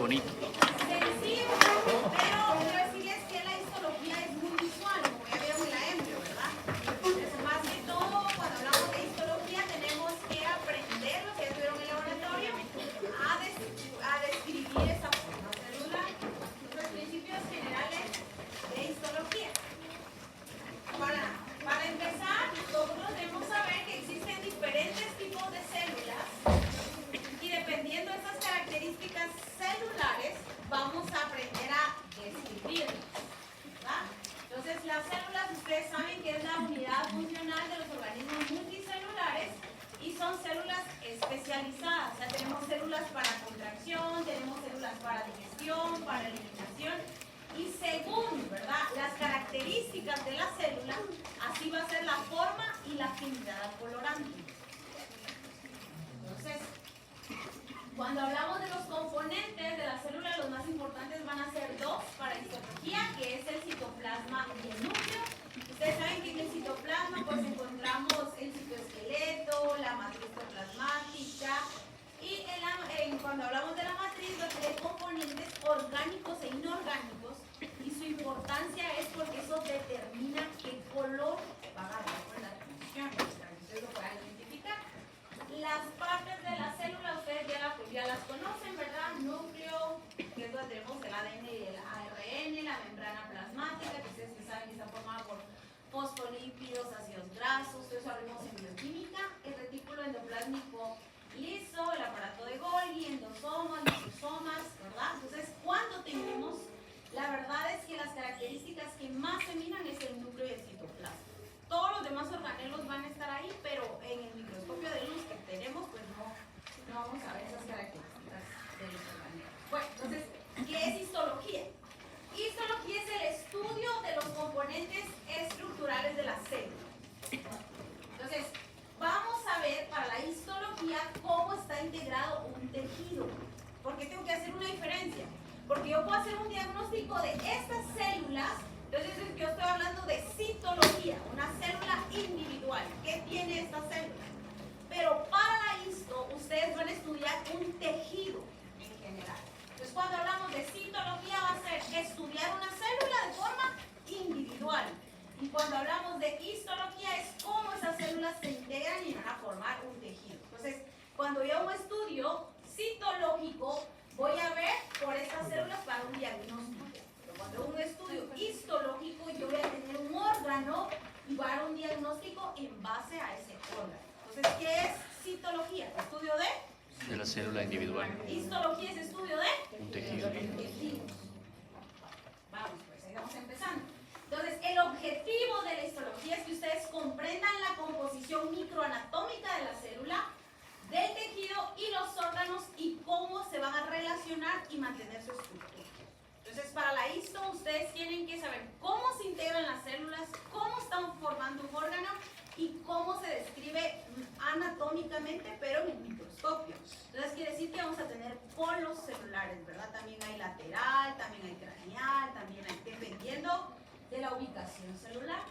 bonito. Sencillo, pero quiero decirles que la histología es muy visual, como ya vieron en la embrio, ¿verdad? Entonces, más que todo, cuando hablamos de histología, tenemos que aprender lo que ya tuvieron en el laboratorio a describir esa forma celular, los principios generales de histología. Para empezar, nosotros debemos saber que existen diferentes tipos de células y dependiendo de esas características celulares, vamos a aprender a describirlas, ¿verdad? Entonces, las células, ustedes saben que es la unidad funcional de los organismos multicelulares y son células especializadas. O sea, tenemos células para contracción, tenemos células para digestión, para eliminación. Y según, ¿verdad?, las características de la célula, así va a ser la forma y la afinidad al colorante. Entonces, cuando hablamos de los componentes de la célula, los más importantes van a ser dos para histología, que es el citoplasma y el núcleo. Ustedes saben que en el citoplasma pues encontramos el citoesqueleto, la matriz plasmática, y cuando hablamos de la matriz va a tener componentes orgánicos e inorgánicos, y su importancia es porque eso determina qué color va a agarrar con la función, para que ustedes lo puedan identificar. Las partes de la célula ustedes ya las conocen, ¿verdad? Núcleo, que es donde tenemos el ADN y el ARN, la membrana plasmática, que ustedes saben que está formada por fosfolípidos, ácidos grasos, todo eso hablamos en bioquímica, el retículo endoplásmico liso, el aparato de Golgi, endosomas, lisosomas, ¿verdad? Entonces, cuando tenemos, la verdad es que las características que más se miran es el núcleo y el citoplasma. Todos los demás organelos van a estar ahí, pero en el microscopio de luz que tenemos, pues no vamos a ver esas características de los organelos. Bueno, entonces, ¿qué es histología? Histología es el estudio de los componentes estructurales de la célula. Entonces, vamos a ver para la histología cómo está integrado un tejido. ¿Por qué tengo que hacer una diferencia? Porque yo puedo hacer un diagnóstico de estas células. Entonces yo estoy hablando de citología, una célula individual. ¿Qué tiene esta célula? Pero para la histo, ustedes van a estudiar un tejido en general. Entonces cuando hablamos de citología va a ser estudiar una célula de forma individual. Y cuando hablamos de histología es cómo esas células se integran y van a formar un tejido. Entonces, cuando yo hago un estudio citológico, voy a ver por estas células para un diagnóstico. Pero cuando hago un estudio histológico, yo voy a tener un órgano y voy a dar un diagnóstico en base a ese órgano. Entonces, ¿qué es citología? Estudio de la célula individual. Histología es estudio de Un tejido. tejidos. Vamos, pues ahí vamos empezando. Entonces, el objetivo de la histología es que ustedes comprendan la composición microanatómica de la célula, del tejido y los órganos y cómo se van a relacionar y mantener su estructura. Entonces, para la histo, ustedes tienen que saber cómo se integran las células, cómo están formando un órgano y cómo se describe anatómicamente, pero en el microscopio. Entonces, quiere decir que vamos a tener polos celulares, ¿verdad? También hay lateral, también hay craneal, también hay, dependiendo de la ubicación celular.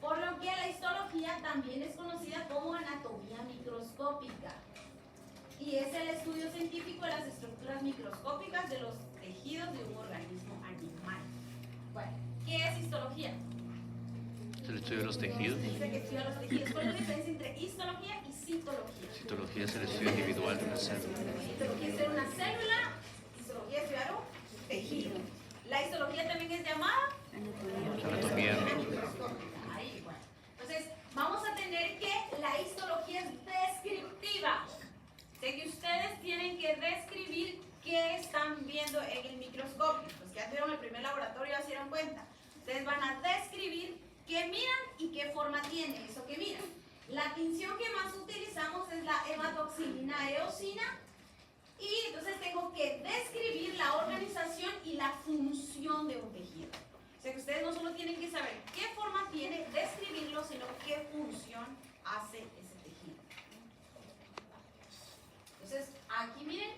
Por lo que la histología también es conocida como anatomía microscópica. Y es el estudio científico de las estructuras microscópicas de los tejidos de un organismo animal. Bueno, ¿qué es histología? ¿Es el estudio de los tejidos? Dice que estudia los tejidos. ¿Cuál es la diferencia entre histología y citología? Citología es el estudio individual de una célula. Histología es estudiar una célula, histología es estudiar un tejido. La histología también es llamada Anatomía. Ahí, bueno. Entonces, vamos a tener que la histología es descriptiva. Sé que ustedes tienen que describir qué están viendo en el microscopio. Los que ya tuvieron el primer laboratorio ya se dieron cuenta. Ustedes van a describir qué miran y qué forma tiene eso que miran. La tinción que más utilizamos es la hematoxilina eosina. Y entonces tengo que describir la organización y la función de un tejido. O sea que ustedes no solo tienen que saber qué forma tiene, describirlo, sino qué función hace ese tejido. Entonces, aquí miren,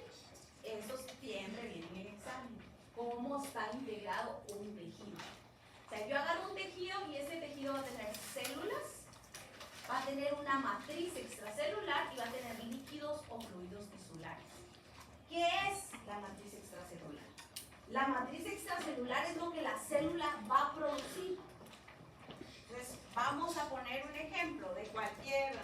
eso siempre viene en el examen. Cómo está integrado un tejido. O sea, yo agarro un tejido y ese tejido va a tener células, va a tener una matriz extracelular y va a tener líquidos o fluidos tisulares. ¿Qué es la matriz extracelular? La matriz extracelular es lo que la célula va a producir. Entonces, vamos a poner un ejemplo de cualquier...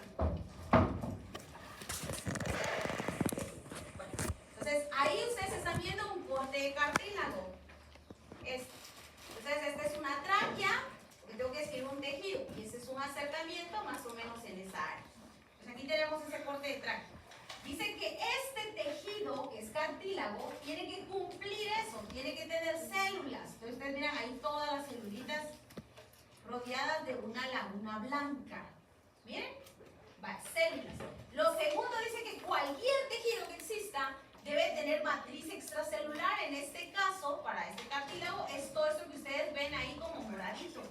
Entonces, ahí ustedes están viendo un corte de cartílago. Entonces, esta es una tráquea, porque tengo que escribir un tejido, y ese es un acercamiento más o menos en esa área. Entonces, aquí tenemos ese corte de tráquea. Dice que este tejido, que es cartílago, tiene que cumplir eso, tiene que tener células. Entonces, ustedes miran ahí todas las celulitas rodeadas de una laguna blanca. Miren, va, células. Lo segundo dice que cualquier tejido que exista debe tener matriz extracelular. En este caso, para este cartílago, es todo esto que ustedes ven ahí como moradito.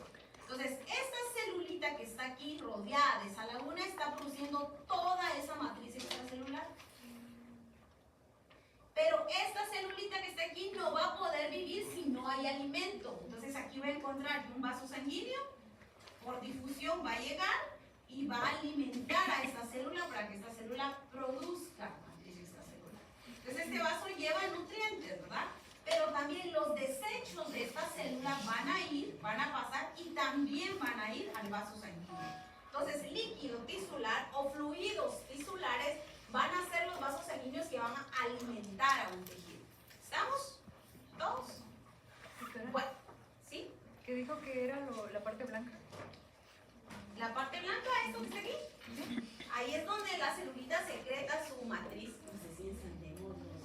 Entonces, esta celulita que está aquí rodeada de esa laguna está produciendo toda esa matriz extracelular. Pero esta celulita que está aquí no va a poder vivir si no hay alimento. Entonces, aquí va a encontrar un vaso sanguíneo, por difusión va a llegar y va a alimentar a esta célula para que esta célula produzca matriz extracelular. Entonces, este vaso lleva nutrientes, ¿verdad? Pero también los desechos de esta célula van a pasar y también van a ir al vaso sanguíneo. Entonces, líquido tisular o fluidos tisulares van a ser los vasos sanguíneos que van a alimentar a un tejido. ¿Estamos? ¿Todos? Bueno, ¿sí? ¿Qué dijo que era la parte blanca? La parte blanca, esto que está aquí. Ahí es donde la celulita secreta su matriz. No sé si encendemos los...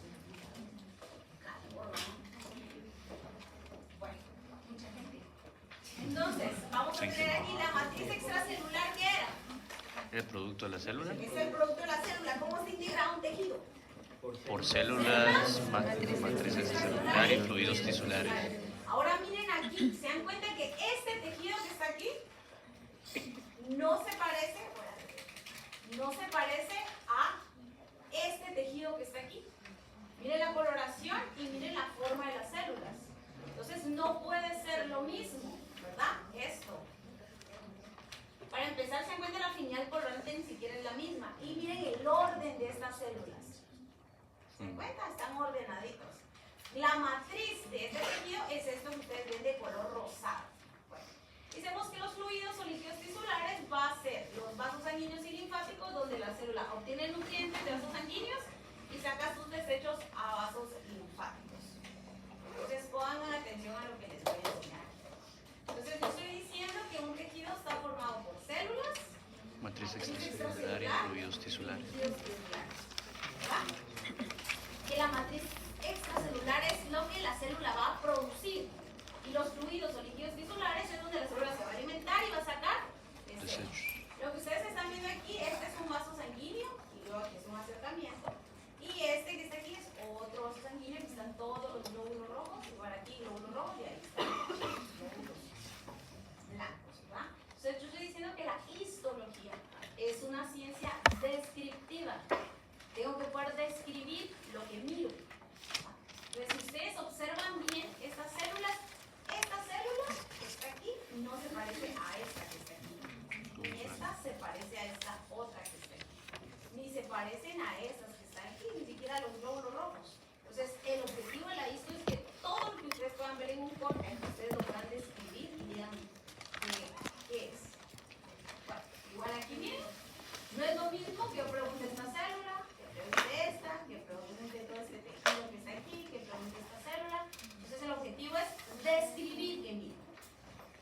Bueno, mucha gente. Entonces, vamos a tener aquí la matriz extracelular, ¿qué era? ¿El producto de la célula? Es el producto de la célula. ¿Cómo se integra un tejido? Por células, matriz extracelular y fluidos tisulares. Ahora miren aquí, se dan cuenta que este tejido que está aquí no se parece a este tejido que está aquí. Miren la coloración y miren la forma de las células. Entonces no puede ser lo mismo, ¿verdad? Esto. Para empezar, se encuentra la afinidad colorante ni siquiera es la misma. Y miren el orden de estas células. ¿Se dan cuenta? Están ordenaditos. La matriz de este tejido es esto que ustedes ven de color rosado. Bueno, decimos que los fluidos o líquidos tisulares va a ser los vasos sanguíneos y linfáticos, donde la célula obtiene nutrientes de vasos sanguíneos y saca sus desechos a vasos linfáticos. Entonces pongan atención a lo que les voy a enseñar. Entonces yo estoy diciendo que un tejido está formado por células, Matriz extracelular y fluidos tisulares. ¿Verdad? Que la matriz extracelular es lo que la célula va a producir. Y los fluidos o líquidos tisulares es donde la célula se va a alimentar y va a sacar desechos. Lo que ustedes están viendo aquí, este es un vaso sanguíneo y luego aquí es un acercamiento. Y este que está aquí es otro vaso sanguíneo, que están todos los glóbulos rojos, igual aquí glóbulos rojos y ahí están los glóbulos blancos, ¿verdad? Entonces yo estoy diciendo que la histología es una ciencia descriptiva. Tengo que poder describir lo que miro. Entonces, si ustedes observan bien esta célula que está aquí no se parece a esta que está aquí. Ni esta se parece a esta otra que está aquí. Ni se parecen a esas que están aquí, ni siquiera a los glóbulos rojos. Entonces, el objetivo de la histo es que todo lo que ustedes puedan ver en un corte, ustedes lo puedan describir y digan qué es. Bueno, igual aquí miren, no es lo mismo que yo pregunte esta célula, que pregunte esta, que pregunte todo este tejido que está aquí, que pregunte esta célula. Entonces el objetivo es describir qué miro.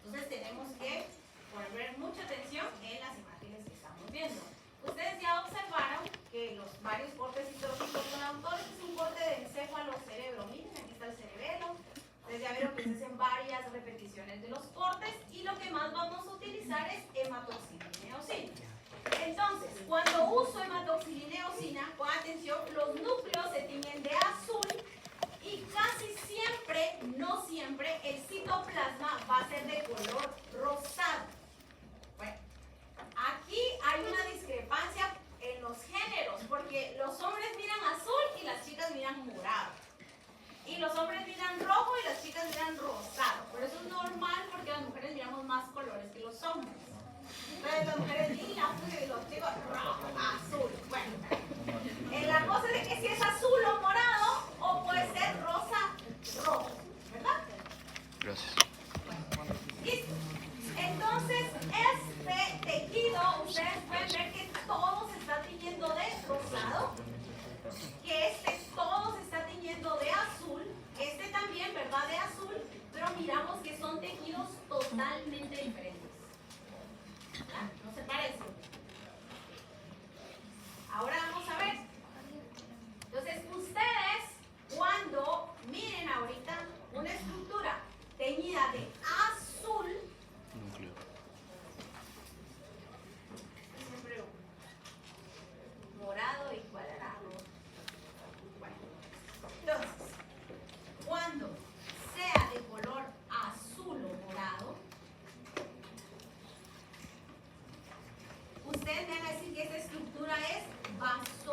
Entonces tenemos que poner mucha atención en las imágenes que estamos viendo. Ustedes ya observaron que los varios cortes histológicos con autores es un corte de encéfalo-cerebro. Miren, aquí está el cerebelo. Ustedes ya vieron que se hacen varias repeticiones de los cortes y lo que más vamos a utilizar es hematoxilina-eosina. Entonces, cuando uso hematoxilina-eosina, con atención, los núcleos se tiñen de azul y casi siempre, no siempre, el citoplasma va a ser de color rosado. Bueno, aquí hay una discrepancia en los géneros, porque los hombres miran azul y las chicas miran morado. Y los hombres miran rojo y las chicas miran rosado. Pero eso es normal porque las mujeres miramos más colores que los hombres. Entonces las mujeres lila y los chicos rojo, azul. Bueno, la cosa es de que si es azul o morado o puede ser rosa, rojo.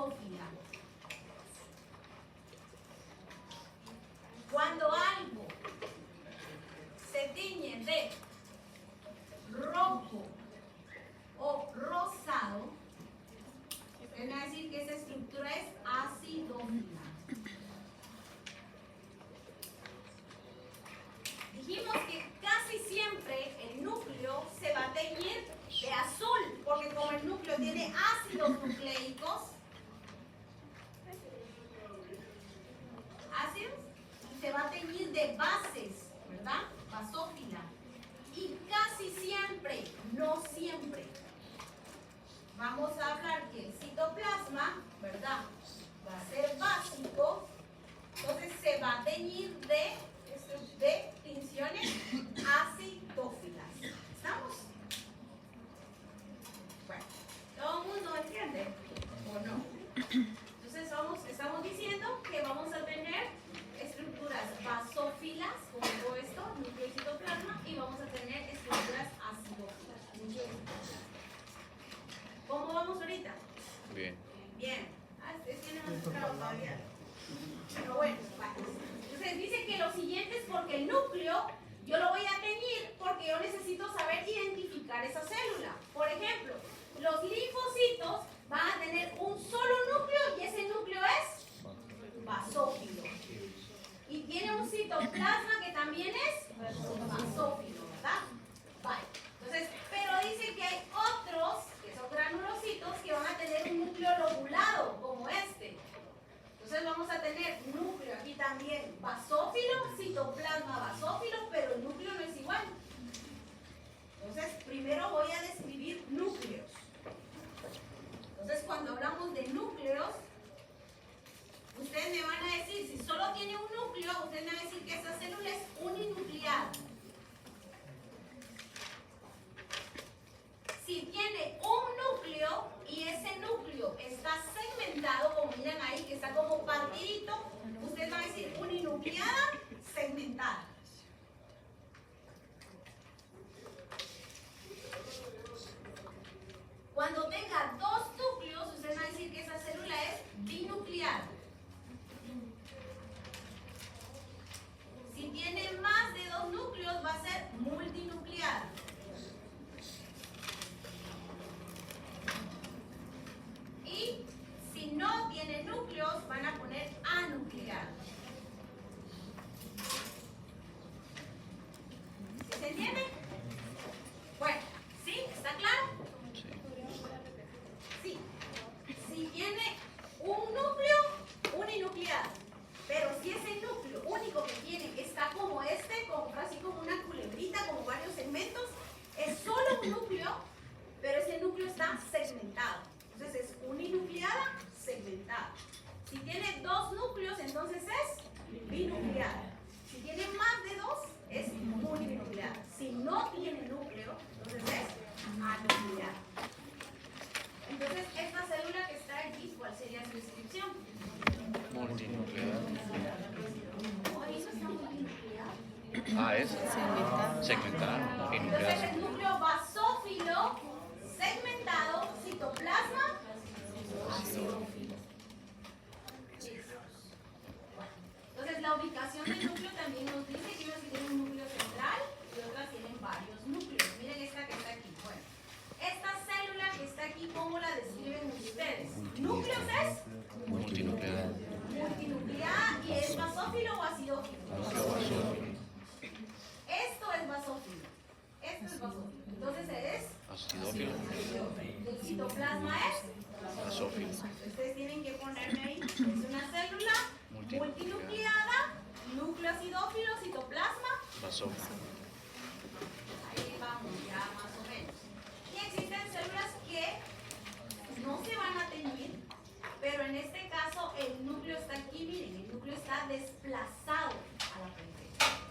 basófila. Cuando algo se tiñe de rojo o rosado, es decir que esa estructura es acidófila. Dijimos que casi siempre el núcleo se va a teñir de azul, porque como el núcleo tiene ácidos nucleicos, se va a teñir de bases, ¿verdad? Basófila. Y casi siempre, no siempre, vamos a hablar que el citoplasma, ¿verdad? Va a ser básico, entonces se va a teñir de tinciones acidófilas. ¿Estamos? Bueno, ¿todo el mundo entiende o no? Entonces estamos diciendo que vamos a tener estructuras basófilas, como todo esto, núcleo y citoplasma, y vamos a tener estructuras acidófilas, núcleo y citoplasma. ¿Cómo vamos ahorita? Bien. Bien. Ustedes tienen más trabajo todavía. Pero bueno, vale. Entonces dice que lo siguiente es porque el núcleo yo lo voy a teñir porque yo necesito saber identificar esa célula. Por ejemplo, los linfocitos van a tener un solo núcleo y ese núcleo es basófilo. Y tiene un citoplasma que también es basófilo, ¿verdad? Vale. Entonces, pero dice que hay otros, que son granulocitos, que van a tener un núcleo lobulado, como este. Entonces vamos a tener núcleo aquí también basófilo, citoplasma basófilo, pero el núcleo no es igual. Entonces, primero voy a describir núcleos. Entonces, cuando hablamos de núcleos, ustedes me van a decir, si solo tiene un núcleo, ustedes me van a decir que esa célula es uninucleada. Si tiene un núcleo y ese núcleo está segmentado, como miran ahí, que está como partidito, ustedes van a decir uninucleada, segmentada. Cuando tenga dos núcleos, ustedes van a decir que esa célula es binucleada. Si tiene más de dos núcleos, va a ser multinucleada. Y si no tiene núcleos, van a poner anucleada. ¿Sí se entiende? Bueno, ¿sí? ¿Está claro? Sí. Sí. Si tiene un núcleo, uninucleada. Pero si ese núcleo único que tiene está como este, como así como una culebrita, como varios segmentos, es solo un núcleo, pero ese núcleo está segmentado. Entonces es uninucleada, segmentada. Si tiene dos núcleos, entonces es binucleada. Si tiene más de dos, es uninucleada. Si no tiene núcleo, entonces es anucleada. Entonces, esta célula que está aquí, ¿cuál sería su descripción? Multinuclear. Oh, ahí no está multinucleada. Ah, esa. Segmentada. Entonces, Multinuclear. el núcleo basófilo, segmentado, citoplasma, acidófilo. Entonces, la ubicación del núcleo también nos dice que unas tienen un núcleo central y otras tienen varios núcleos. Miren esta que está aquí. Bueno, esta célula que está aquí, ¿cómo la describen ustedes? ¿Núcleos es? Multinuclear. Multinucleada, ¿y es basófilo o acidófilo? Esto es basófilo. Esto es basófilo. Entonces es Acidófilo. el citoplasma es Basófilo. ustedes tienen que ponerme ahí. Es una célula multinucleada, núcleo acidófilo, citoplasma. Basófilo. Ahí vamos, ya más o menos. Y existen células que no se van a teñir, pero en este caso el núcleo está aquí, miren, el núcleo está desplazado a la frente.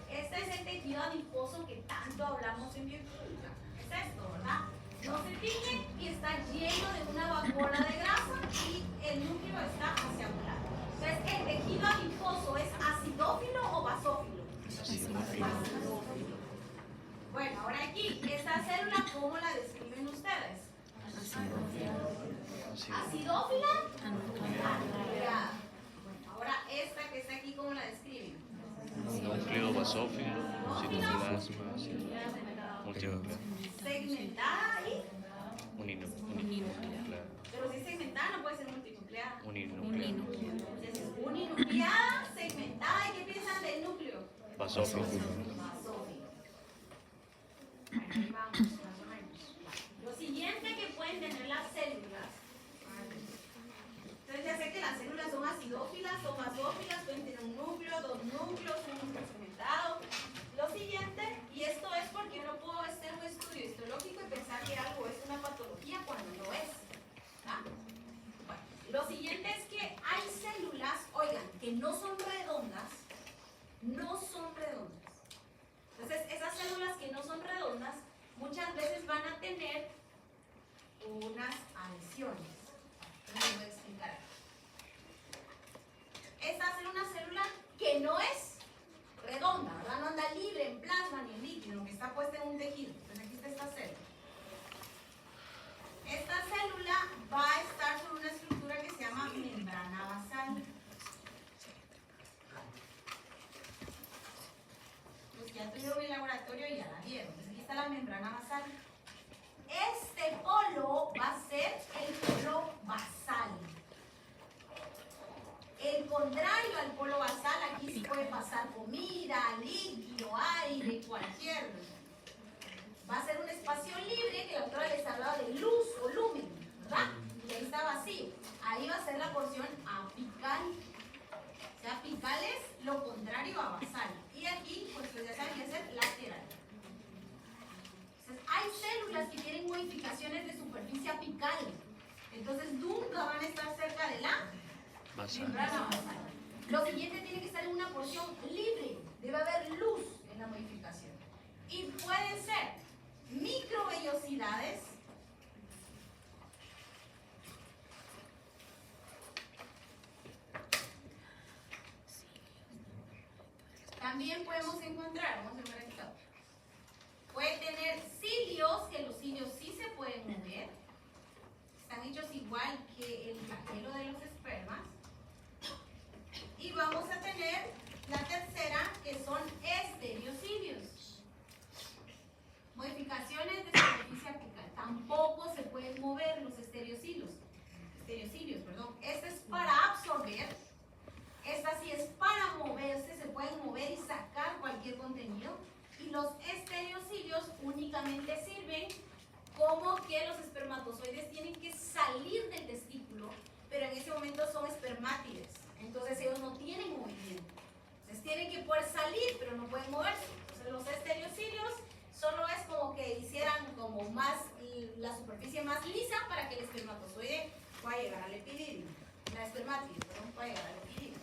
Este es el tejido adiposo que tanto hablamos en bioquímica. Es esto, ¿verdad? No se tiñe y está lleno de una vacuola de grasa y el núcleo está hacia un lado. Entonces, ¿el tejido adiposo es acidófilo o basófilo? Acidófilo. Basófilo. Bueno, ahora aquí, esta célula, ¿cómo la describen ustedes? Acidófilo. ¿Acidófila Anucleada. Ahora esta que está aquí, ¿cómo la describen? Núcleo basófilo, citoplasma, multinuclear, Segmentada y... uninuclear, Pero si es segmentada no puede ser multinucleada. uninuclear, Entonces es uninucleada, segmentada. ¿Y qué piensan del núcleo? basófilo, Basófilo. Ahí vamos, más o menos. Lo siguiente que pueden tener las células. Entonces ya sé que las células son acidófilas o basófilas, pueden tener un núcleo, dos núcleos, un núcleo segmentado. Lo siguiente, y esto es porque no puedo hacer un estudio histológico y pensar que algo es una patología cuando no es. ¿Ah? Bueno, lo siguiente es que hay células, oigan, que no son redondas, no son redondas. Entonces, esas células que no son redondas, muchas veces van a tener unas adhesiones. Les voy a explicar. Esta es una célula que no es redonda, ¿verdad? No anda libre en plasma ni en líquido, que está puesta en un tejido. Entonces aquí está esta célula. Esta célula va a estar sobre una estructura que se llama membrana basal. Los que ya tuvieron el laboratorio ya la vieron. Entonces aquí está la membrana basal. Este polo va a ser el polo basal. El contrario al polo basal, aquí sí puede pasar comida, líquido, aire, cualquier. Va a ser un espacio libre que la autora les hablaba de luz o lumen, ¿verdad? Y ahí está vacío. Ahí va a ser la porción apical. O sea, apical es lo contrario a basal. Y aquí, pues ya saben que es el lateral. Entonces, hay células que tienen modificaciones de superficie apical. Entonces, nunca van a estar cerca de la membrana basal. Lo siguiente tiene que estar en una porción libre. Debe haber luz en la modificación. Y pueden ser microvellosidades, también podemos encontrar, vamos a ver aquí, puede tener cilios, que los cilios sí se pueden mover, están hechos igual que el flagelo de los espermas. Y vamos a tener la tercera, que son estereocilios. Modificaciones de superficie apical. Tampoco se pueden mover los estereocilios. Esta es para absorber. Esta sí es para moverse. Se pueden mover y sacar cualquier contenido. Y los estereocilios únicamente sirven como que los espermatozoides tienen que salir del testículo, pero en ese momento son espermátides. Entonces ellos no tienen movimiento. Entonces tienen que poder salir, pero no pueden moverse. Entonces los estereocilios solo es como que hicieran como más, la superficie más lisa para que el espermatozoide pueda llegar al epididio. La espermátide, perdón, pueda llegar al epididio.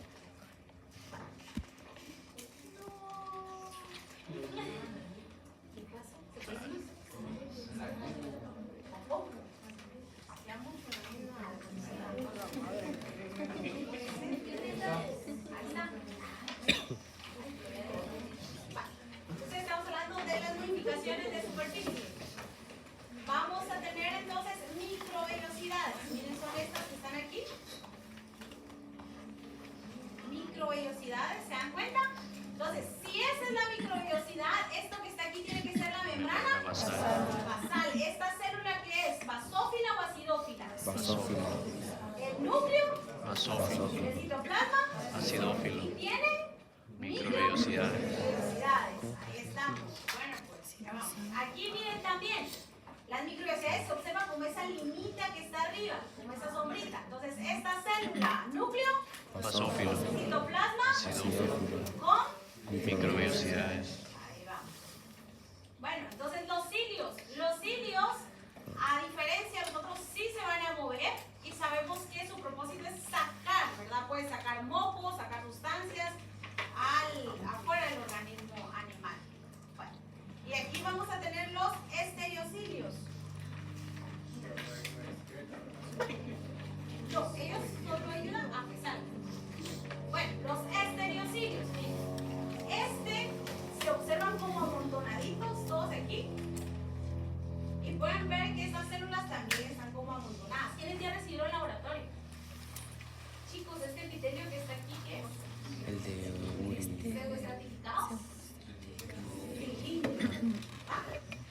¿Qué pasa? ¿Se puede? ¿Tampoco? Ya mucho la misma. Ahí está. Entonces estamos hablando de las modificaciones de superficie. Vamos a tener entonces microvellosidades. Miren, son estas que están aquí. Microvellosidades, ¿se dan cuenta? Entonces, si esa es la microvellosidad, esto que está aquí tiene que ser la membrana basal. ¿Esta célula qué es? ¿Basófila o acidófila? Basófilo. El núcleo, basófilo, el citoplasma, acidófilo, y tiene microvellosidades. microvellosidades. Ahí estamos. Bueno, pues ya vamos. Aquí miren también. Las microvellosidades se observan como esa linita que está arriba, como esa sombrita. Entonces, esta célula, núcleo, Basófilo, citoplasma, acidófilo, con... microvellosidades. Ahí vamos. Bueno, entonces los cilios, a diferencia, los otros sí se van a mover y sabemos que su propósito es sacar, ¿verdad? Puede sacar mocos, sacar sustancias afuera del organismo animal. Bueno, y aquí vamos a tener los estereocilios. No, ellos solo ayudan a pesar. Bueno, los estereocilios, miren. Este se epitelio que está aquí, ¿qué es? El de Pseudoestratificado.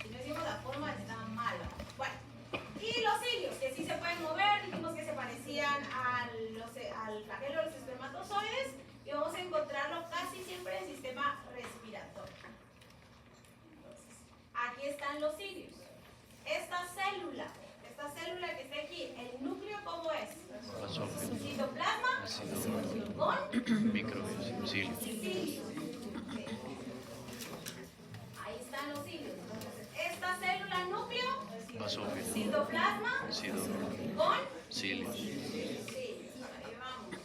Si no decimos la forma está mala. Bueno, y los cilios, que sí se pueden mover, dijimos que se parecían al flagelo de los espermatozoides y vamos a encontrarlo casi siempre en el sistema respiratorio. Entonces, aquí están los cilios. Esta célula que está aquí, el núcleo, ¿cómo es? Basófilo. Citoplasma Acidófilo. con Microbios. Cilios. cilios. Sí. Ahí están los cilios. Entonces, esta célula núcleo, Basófilo. citoplasma Acidófilo. con Cilios. cilios. Ahí vamos.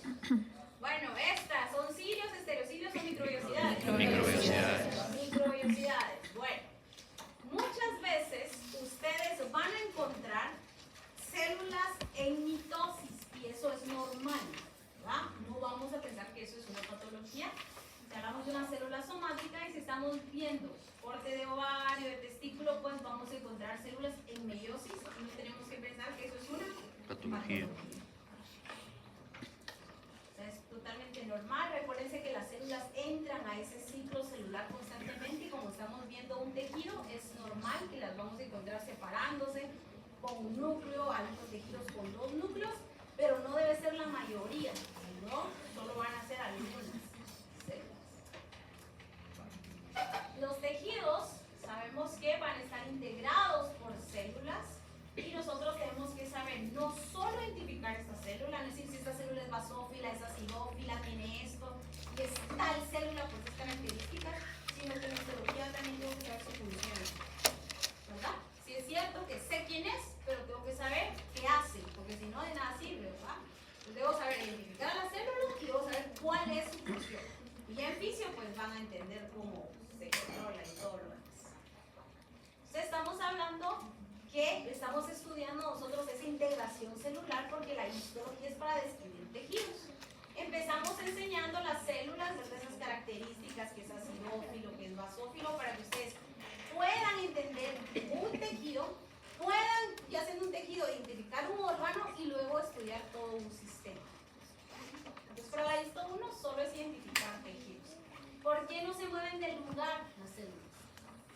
Bueno, estas son cilios, estereocilios o microbiosidades. Microbiosidades. Microbiosidades. Bueno, muchas veces ustedes van a encontrar células en mitosis y eso es normal, ¿verdad? No vamos a pensar que eso es una patología. Si hablamos de una célula somática y si estamos viendo corte de ovario, de testículo, pues vamos a encontrar células en meiosis y no tenemos que pensar que eso es una Patología. O sea, es totalmente normal. Recuérdense que las células entran a ese ciclo celular constantemente y como estamos viendo un tejido, es normal que las vamos a encontrar separándose con un núcleo, algunos tejidos con dos núcleos, pero no debe ser la mayoría, ¿no? Solo van a ser algunas células. Los tejidos sabemos que van a estar integrados por células y nosotros tenemos que saber no solo identificar esta célula, no decir si esta célula es basófila, es acidófila, tiene esto, y es tal célula por sus características, sino que en histología también tengo que saber su función, ¿verdad? Sí es cierto que sé quién es, pero tengo que saber qué hace, porque si no de nada sirve, ¿verdad? Entonces debo saber identificar a la célula y debo saber cuál es su función. Y ya en fisio pues van a entender cómo se controla y todo lo demás. Entonces estamos hablando que estamos estudiando nosotros esa integración celular porque la histología es para describir tejidos. Empezamos enseñando las células, de esas características, que es acidófilo, que es basófilo, para que ustedes puedan entender un tejido, puedan, ya siendo un tejido, identificar un órgano y luego estudiar todo un sistema. Entonces, para la histo 1 solo es identificar tejidos. ¿Por qué no se mueven del lugar las células?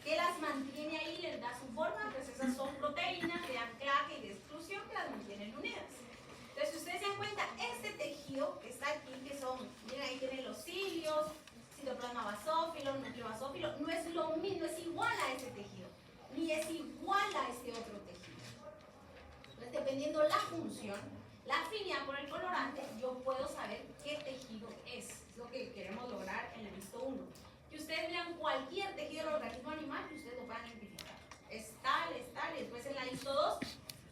¿Qué las mantiene ahí, les da su forma? Pues esas son proteínas de anclaje y de exclusión que las mantienen unidas. Entonces, si ustedes se dan cuenta, este tejido que está aquí, que son, miren ahí tienen los cilios, citoplasma basófilo, núcleo basófilo, no es lo mismo, es igual a este tejido, ni es igual a este otro tejido. Entonces, dependiendo la función, la afinidad por el colorante, yo puedo saber qué tejido es lo que queremos lograr en el visto 1. Que ustedes vean cualquier tejido del organismo animal y ustedes lo van a identificar. Es tal, y después en la visto 2,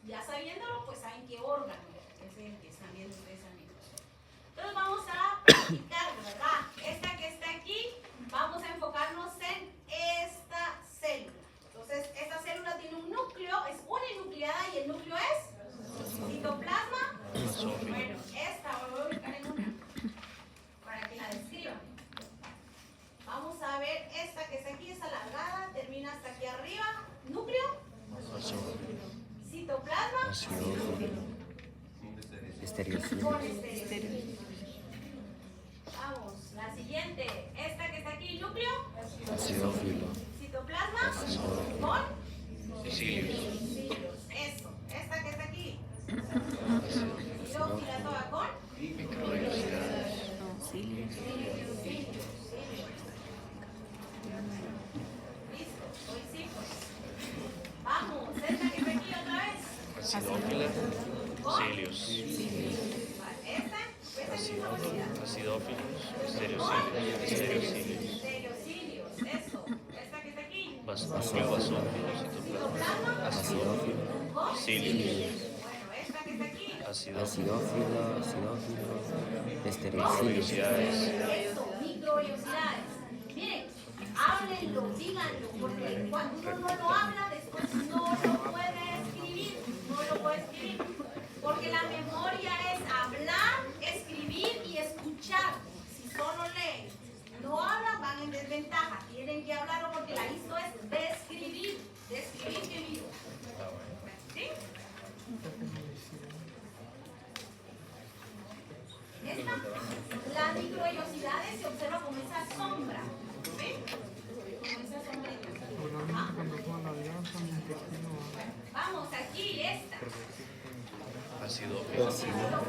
ya sabiéndolo, pues saben qué órgano es el que están viendo ustedes amigos. Entonces vamos a practicar, ¿verdad? Esta que está aquí, vamos a enfocarnos en esta célula. Entonces, esta célula tiene un núcleo, es uninucleada y el núcleo es citoplasma. Bueno, esta voy a ubicar en una para que la describan. Vamos a ver esta que está aquí, es alargada, termina hasta aquí arriba. Núcleo, Basófilo. citoplasma, Acidófilo. Estereocilio. con estereocilio. Vamos, la siguiente. Esta que está aquí, núcleo, Acidófilo. citoplasma, con Cilios. cilios. Eso. Esta que está aquí, acidófila toda con Microbiosidades. cilios. Listo, hoy sí pues. Vamos, esta que está aquí otra vez. Acidófila. Cilios. Vale, esta es mi velocidad. Acidófilos. Estereocilios. Estereocilios. Estereocilios, eso. Esta que está aquí. Núcleo basófilo. Citoplasma. Acidófilo. Con Cilios. Bueno, esta que está aquí. Acidófilo. Acidófilo. Estereocilio. Microbiosidades. Eso, microbiosidades. Miren, háblenlo, díganlo, porque cuando uno no lo habla, después no lo puede escribir. No lo puede escribir. Porque la memoria es hablar, escribir y escuchar. Si solo leen, no hablan, van en desventaja. Tienen que hablarlo porque la histo es describir. Describir que vivo. ¿Sí? Esta las microvellosidades se observa como esa sombra. ¿Sí? Como esa sombrita. Ah. Vamos, aquí, esta. Acidófilo. Citoplasma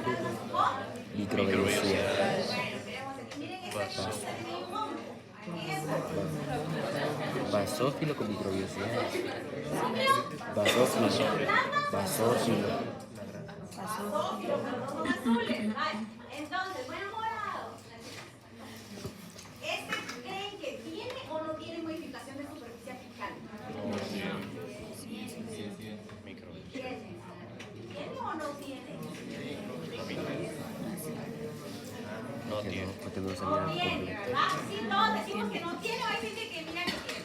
con Microvellosidades. bueno, queremos aquí. Miren, esta cosa tiene un nombre. Aquí es Basófilo con microvellosidades. núcleo. Basófilo. Basófilo. Basófilo, pero no son azules. Vale. Entonces, bueno, morado. ¿Creen que tiene o no tiene modificación de superficie apical? Micro. ¿Tiene? ¿Tiene o no tiene? No Que tiene. no, porque no No salía tiene, completo. ¿verdad? Si todos decimos que no tiene, hay gente que mira que tiene.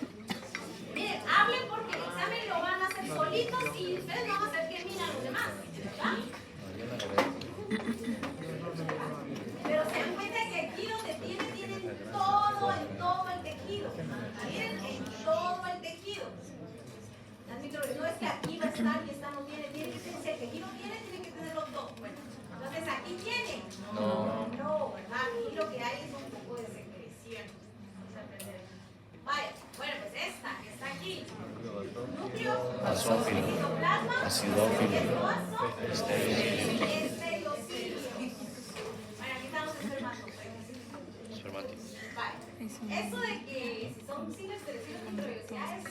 Miren, hablen porque el examen lo van a hacer solitos y ustedes van a hacer que miran a los demás. ¿Verdad? Pero se dan cuenta que aquí donde tienen todo en todo el tejido. Miren, en todo el tejido. Las no es que aquí va a estar y esta no tiene. Tiene que ser, si el tejido tiene que tenerlo todo. Bueno, entonces aquí tiene. No. No, ¿verdad? Aquí lo que hay es un poco de secreción. Vamos a aprender. Vaya, bueno, pues esta que está aquí. Núcleo, Basófilo. citoplasma, Acidófilo. estereocilio. Estereocilio. Bueno, aquí estamos enfermando. Espermático. Vale. Eso de que si son sin estereocilios y microvellosidades,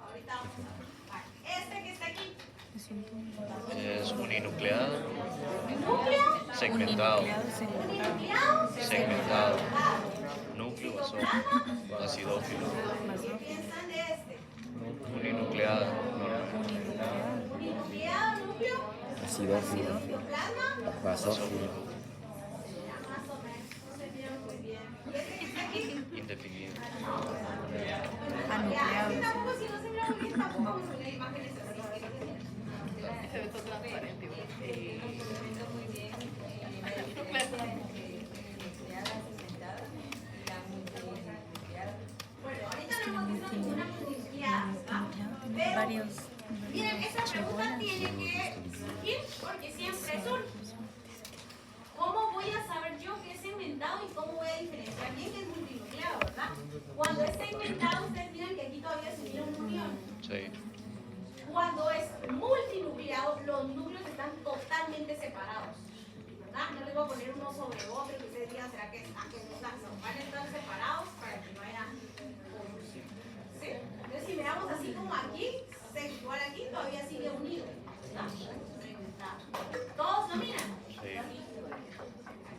ahorita vamos a ver. Vale. Este que está aquí. Es uninucleado, Núcleo, segmentado, uninucleado, segmentado, núcleo basófilo, acidófilo, ¿qué piensan de este? uninucleado, normal, Uninucleado, núcleo, Acidófilo. citoplasma. Basófilo. Ya más o menos, no se vieron muy bien. ¿Y este que está aquí? indefinido, Ya, este tampoco, si no se mira muy bien, tampoco vamos a poner imágenes así. Se ve todo transparente. Bueno, ahorita no hemos visto ninguna multiplicadas, ¿va? Pero, miren, esa pregunta tiene que surgir porque siempre surge. ¿Cómo voy a saber yo qué es segmentado y cómo voy a diferenciar bien qué es multinucleado, verdad? Cuando es segmentado, ustedes miran que aquí todavía se mira una unión. sí, Cuando es multinucleado, los núcleos están totalmente separados. ¿Verdad? No les voy a poner uno sobre otro que ustedes digan, ¿será que están? No, van a estar separados para que no haya confusión. ¿Sí? Entonces, si miramos así como aquí, igual aquí todavía sigue unido. ¿Verdad? ¿Todos lo miran? sí,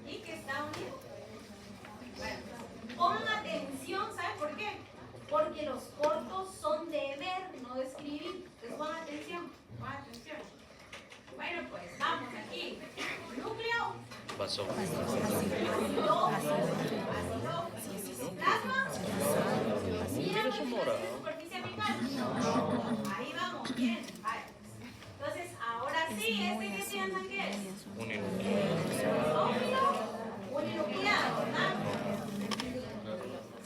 Aquí que está unido. Bueno, pongan atención, ¿saben por qué? Porque los cortos son de ver, no de escribir. Entonces pongan atención, pongan atención. Bueno, pues vamos aquí. Núcleo, basófilo, citoplasma. Mira superficie apical. Ahí vamos, bien. Vale. Entonces, ahora sí, ¿este qué piensan que es? uninucleado, Basófilo, uninucleado, ¿verdad?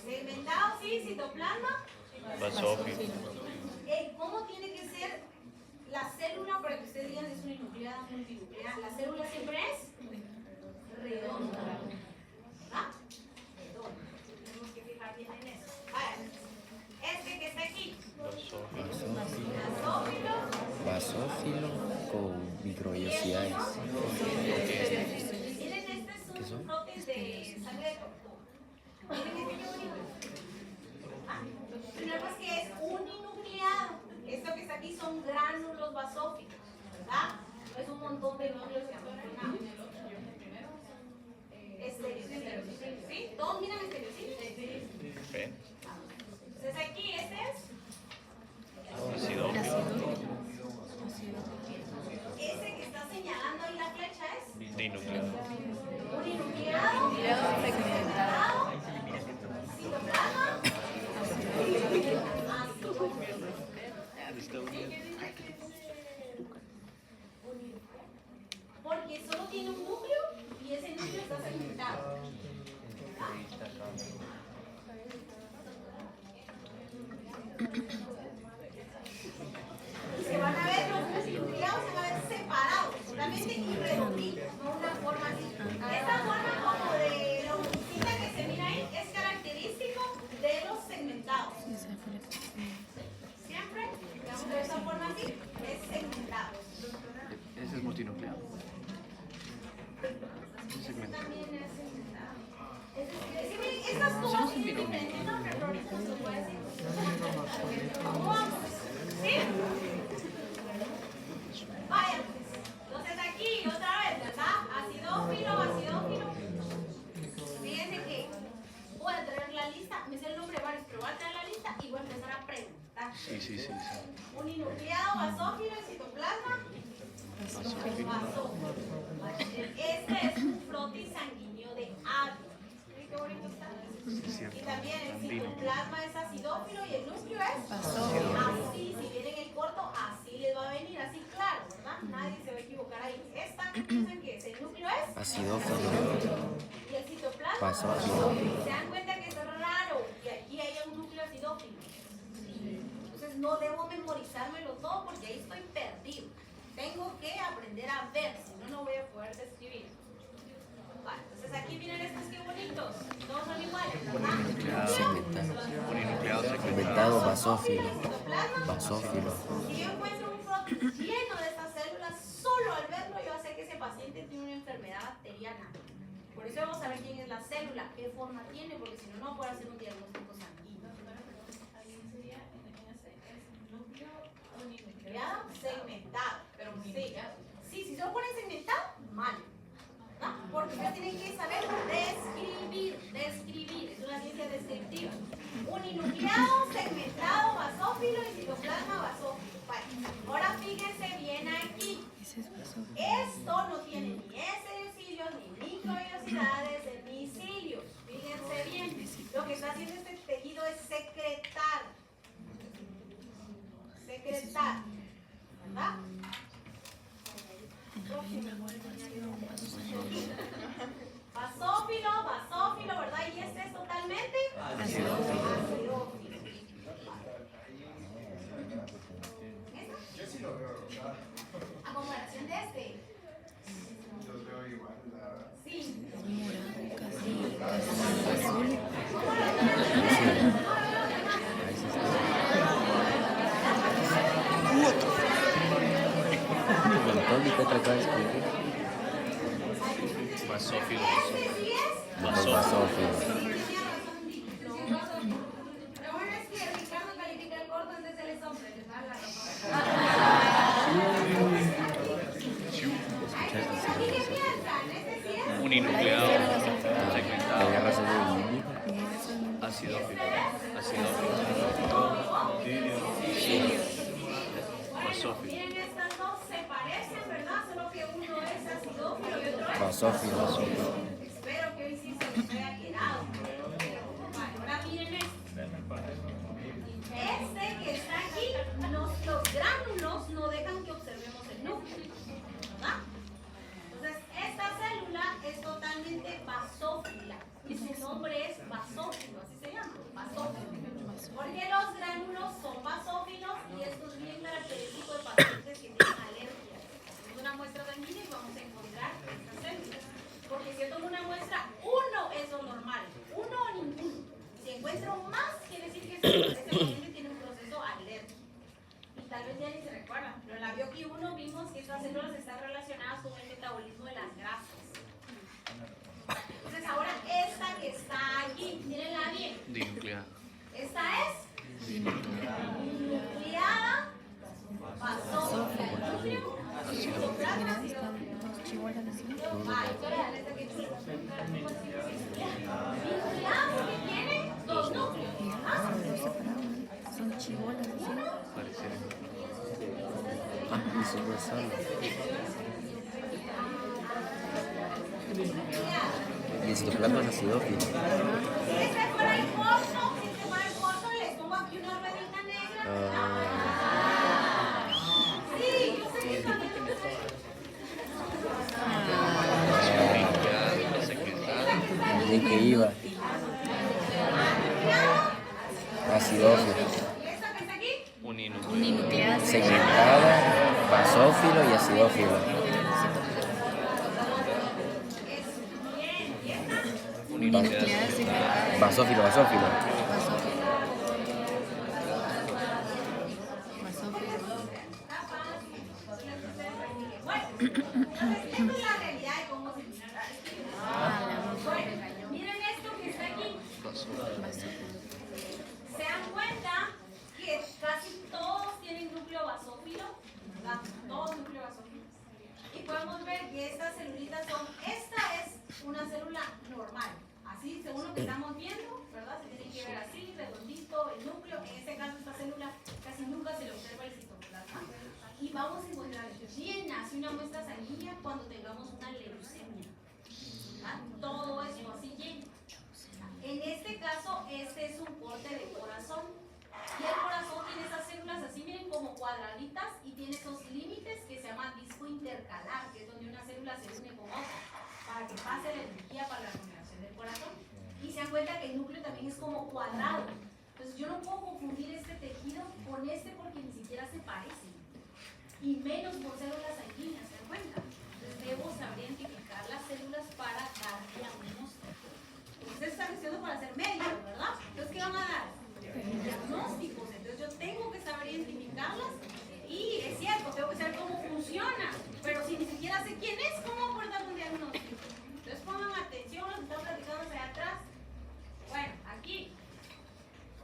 Segmentado, sí, citoplasma. basófilo, ¿Cómo tiene que ser la célula para que ustedes digan es uninucleada, multinucleada? La célula siempre es redonda. ¿Verdad? Redonda. Tenemos que fijar bien en eso. Vale. Este que está aquí. basófilo, Basófilo. Basófilo con microvellosidades. Miren, este es un prótesis de sangre de tortuga. Miren este qué bonito. Primero es que es uninucleado. Esto que está aquí son gránulos basófilos, ¿verdad? No es un montón de núcleos que amontonamos. Estereocidio. ¿Sí? ¿Todos miran estereocidio? sí, Entonces aquí este es. acidófilo, Ese que está señalando ahí la flecha es. dinucleado, Uninucleado. Segmentado. Citoplasma. Porque solo tiene un núcleo y ese núcleo está segmentado. Y se van a ver los multinucleados, se van a ver separados, totalmente y redonditos, no una forma así. Esta forma como Uninucleado, basófilo y citoplasma. Basófilo. Este es un frotis sanguíneo de ave. ¿Qué bonito está? Y también el citoplasma es acidófilo y el núcleo es así. Si viene en el corto, así les va a venir, así claro, ¿verdad? Nadie se va a equivocar ahí. Esta, ¿qué piensan que es? El núcleo es Acidófilo. y el citoplasma. Basófilo. Se dan cuenta que es raro que aquí haya un núcleo acidófilo. Entonces no debo memorizármelo todo porque ahí estoy perdido. Tengo que aprender a ver, si no, no voy a poder describir. Vale, entonces aquí miren estos qué bonitos. Todos son iguales, ¿verdad? Segmentado. Uninucleado segmentado. Segmentado, basófilo. Citoplasma. Basófilo. Si yo encuentro un frotis lleno de estas células, solo al verlo yo sé que ese paciente tiene una enfermedad bacteriana. Por eso vamos a ver quién es la célula, qué forma tiene, porque si no, no puedo hacer un diagnóstico sanguíneo. Ya, segmentado, pero sí, si se lo ponen segmentado, mal. ¿No? Porque ustedes tienen que saber describir, es una ciencia descriptiva. Uninucleado, segmentado, basófilo y citoplasma basófilo. Vale. Ahora fíjense bien aquí. Esto no tiene ni S-diocilios, ni microvellosidades, ni cilios. Fíjense bien. Lo que está haciendo este tejido es secretar. Secretar. ¿Verdad? Basófilo, ¿verdad? Y este es totalmente acidófilo. A comparación de este. Sí. ¿Qué otra cosa es? Basófilo. Este sí es. Basófilo. Lo bueno es que Ricardo califica el corto antes del hombre. ¿Aquí qué piensan? Este sí es. Uninucleado segmentado. Tenía razón de Lili. Acidófilo. Basófilo. Miren, estas dos se parecen, ¿verdad? Solo que uno es acidófilo y otro es. Basófilo. Espero que hoy sí se les haya quedado. Vale, ahora miren esto. Este que está aquí, los gránulos no dejan que observemos el núcleo, ¿verdad? Entonces, esta célula es totalmente basófila y su nombre es basófilo, así se llama, basófilo. Porque los gránulos son basófilos y esto es bien característico de pacientes que tienen alergia. Es una muestra sanguínea y vamos a encontrar estas células. Porque si yo tomo una muestra, uno es lo normal, uno o ninguno. Si encuentro más, quiere decir que ese paciente tiene un proceso alérgico. Y tal vez ya ni se recuerdan, pero en la Bioqui 1 vimos que estas células están relacionadas con el metabolismo de las grasas. Entonces ahora esta que está aquí, mírenla bien. Dinucleado. Esta es nucleada, basófila, núcleo, citoplasma. Nucleado que tiene dos núcleos. ¿Ah? Son chibolas, ¿sí? Pareciera. Ah, eso no es sano. Y el citoplasma es acidófilo. Si este fuera el corto, les pongo aquí una ruedita negra. Sí, yo sé que también lo Uninucleado segmentado. ¿De qué iba? Acidófilo. ¿Esta que está aquí? Uninucleado. Segmentado, basófilo y acidófilo. Uninucleado. Basófilo. Bueno, entonces esta es la realidad de cómo se Bueno, miren esto que está aquí. Se dan cuenta que casi todos tienen núcleo basófilo, ¿verdad? Todos núcleo basófilo. Y podemos ver que estas celulitas esta es una célula normal. Así, según lo que estamos viendo, ¿verdad? Se tiene que ver así, redondito, el núcleo. En este caso, esta célula casi nunca se le observa el citoplasma. vamos a encontrar llenas y una muestra sanguínea cuando tengamos una leucemia. ¿Ah? Todo eso así lleno. En este caso, este es un corte de corazón. Y el corazón tiene esas células así, miren, como cuadraditas y tiene esos límites que se llaman disco intercalar, que es donde una célula se une con otra para que pase la energía para la regeneración del corazón. Y se dan cuenta que el núcleo también es como cuadrado. Entonces yo no puedo confundir este tejido con este porque ni siquiera se parecen. Y menos por células sanguíneas, ¿se dan cuenta? Entonces debo saber identificar las células para dar diagnóstico. Ustedes están estudiando para ser médicos, ¿verdad? Entonces, ¿qué van a dar? Diagnósticos. Entonces yo tengo que saber identificarlas y es cierto, tengo que saber cómo funciona, pero si ni siquiera sé quién es, ¿cómo voy a dar un diagnóstico? Entonces pongan atención, los que están platicando hacia atrás. Bueno, aquí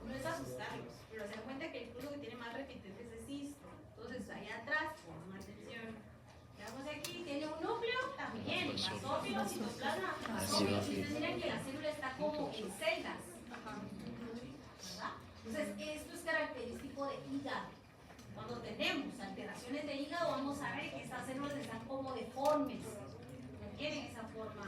no es asustarlos, pero se dan cuenta que el pulso que tiene más repetentes es esto. Entonces allá atrás, pongan atención. Veamos aquí, tiene un núcleo también, basófilo, citoplasma, basófilo. Ustedes miran que la célula está como en celdas. ¿Verdad? Entonces, esto es característico de hígado. Cuando tenemos alteraciones de hígado, vamos a ver que estas células están como deformes. No tienen esa forma